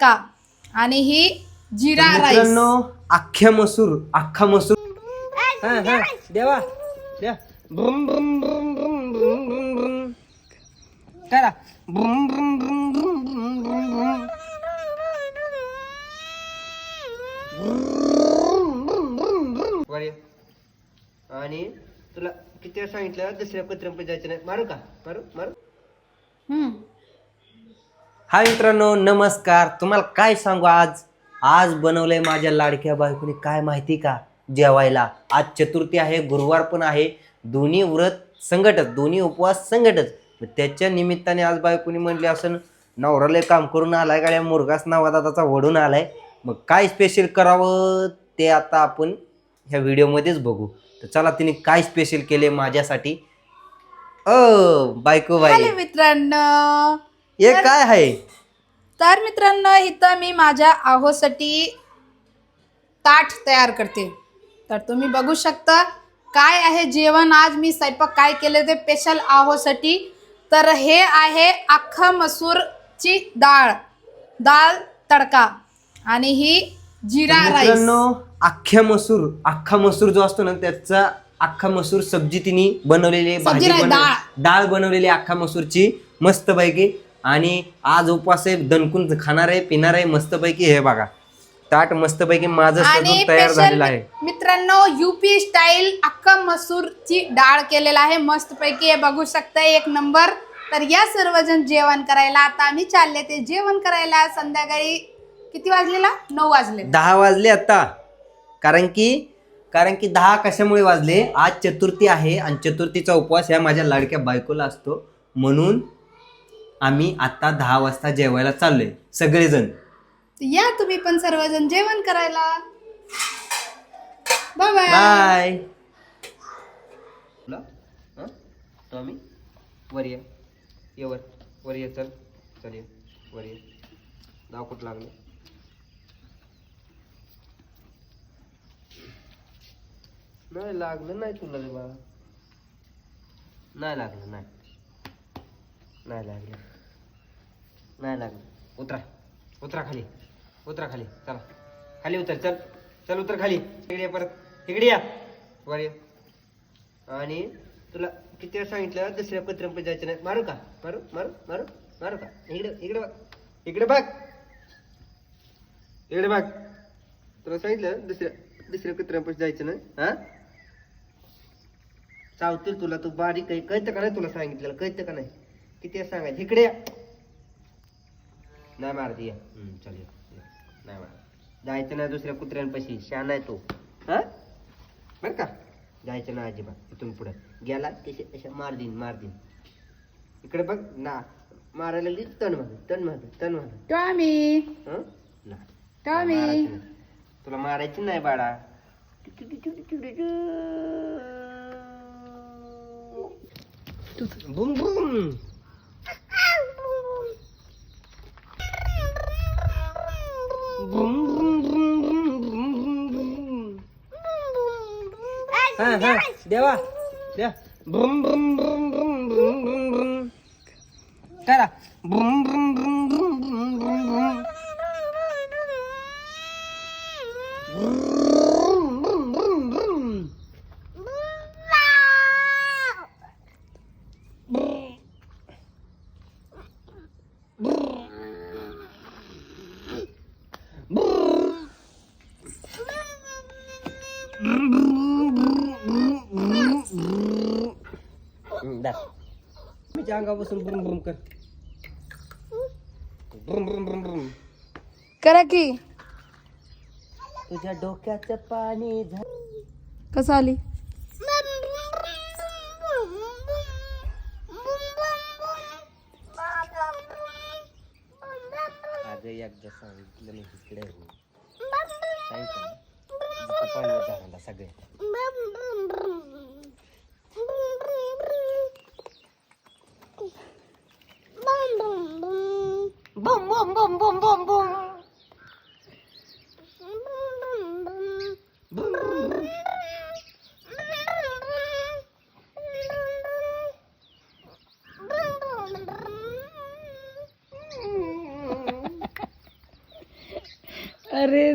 का आणि ही जिरा राईस. मित्रांनो अख्खा मसूर देवा द्या ब्रुम ब्रुम ब्रुम ब्रुम ब्रुम ब्रुम ब्रुम करा ब्रुम ब्रुम ब्रुम ब्रुम ब्रुम ब्रुम ब्रुम आणि तुला किती वेळा सांगितलं दुसऱ्या पत्रांपैकी जायचं नाही. मारू का? मारू. हाय मित्रांनो नमस्कार. तुम्हाला काय सांगू, आज बनवलंय माझ्या लाडक्या बायकोने काय माहिती का जेवायला. आज चतुर्थी आहे, गुरुवार पण आहे, दोन्ही व्रत संकटच, दोन्ही उपवास संकटच. त्याच्या निमित्ताने आज बायकोने म्हणले असं नवराला काम करून आलाय गाड्या मुरगास नावादाचा वडून आलाय. मग काय स्पेशल करावं ते आता आपण ह्या व्हिडिओमध्येच बघू. तर चला तिने काय स्पेशल केले माझ्यासाठी. बायको बाई हॅलो मित्रांनो, हे काय आहे? तर मित्रांनो इथं मी माझ्या आहोसाठी ताट तयार करते. तर तुम्ही बघू शकता काय आहे जेवण. आज मी स्वयंपाक काय केले ते स्पेशल आहोसाठी. तर हे आहे अख्खा मसूरची डाळ तडका आणि ही जिरा राईस. मित्रांनो अख्खा मसूर जो असतो ना त्याचा अख्खा मसूर सब्जी तिने बनवलेली, भाजी डाळ बनवलेली अख्खा मसूरची मस्तपैकी. आणि आज उपवास आहे, दणकून खाणार आहे, पिणार आहे मस्तपैकी. हे बघा ताट मस्तपैकी माझं सजून तयार झालेलं आहे. मित्रांनो यूपी स्टाईल अख्खा मसूरची डाळ केलेला आहे मस्तपैकी. हे बघू शकता एक नंबर. तर या सर्वजण जेवण करायला आता आम्ही चालले ते जेवण करायला. संध्याकाळी किती वाजलेला? 9 वाजले, 10 वाजले आता. कारण की 10 कशामुळे वाजले, आज चतुर्थी आहे आणि चतुर्थीचा उपवास ह्या माझ्या लाडक्या बायकोला असतो. म्हणून आम्ही आता 10 वाजता जेवायला चाललोय सगळेजण. या तुम्ही पण सर्वजण जेवण करायला. Bye bye bye. आम्ही वर ये चल ये वर ये. दाव कुठं लागलं? नाही लागलं नाही तुला रे बाळा. नाही लागलं नाही लागलं. उतरा खाली चला खाली उतर. चल उतर खाली. इकडे ये परत, इकडे या वर ये. आणि तुला किती वेळा सांगितलं दुसऱ्या पत्रांपैकी जायचं नाही. मारू का? मारू का? इकडे बघ. तुला सांगितलं दुसऱ्या पत्रांपैकी जायचं नाही. हा चावतील तुला. तू बारीक आहे, कळतं का नाही? तुला सांगितलेलं कळतं का नाही? किती वेळा सांगायचं? इकडे या. नाही मारती या. चल ये. नाही मार. जायचं नाही दुसऱ्या कुत्र्यांपाशी. शान आहे तो. हा बर का? जायचं नाही अजिबात. इथून पुढे गेला तसे मार देईन. इकडे बघ ना. मारायला लागली तण माग. टॉमी तुला मारायची नाही बाळा. बुम बुम. देवा द्या ब्रुम ब्रुम ब्रुम ब्रुम ब्रुम ब्रुम ब्रुम करा ब्रुम ब्रुम ब्रुम ब्रुम ब्रुम ब्रुम ब्रुम अंगापासून ब्रुम ब्रुम कर. ब्रुम करा की. तुझ्या डोक्याचं पाणी कसं आली? आज एकदा सांगितलं नाही तिकडे पाणी झाला सगळे. Boom, boom, boom, boom, boom, boom. अरे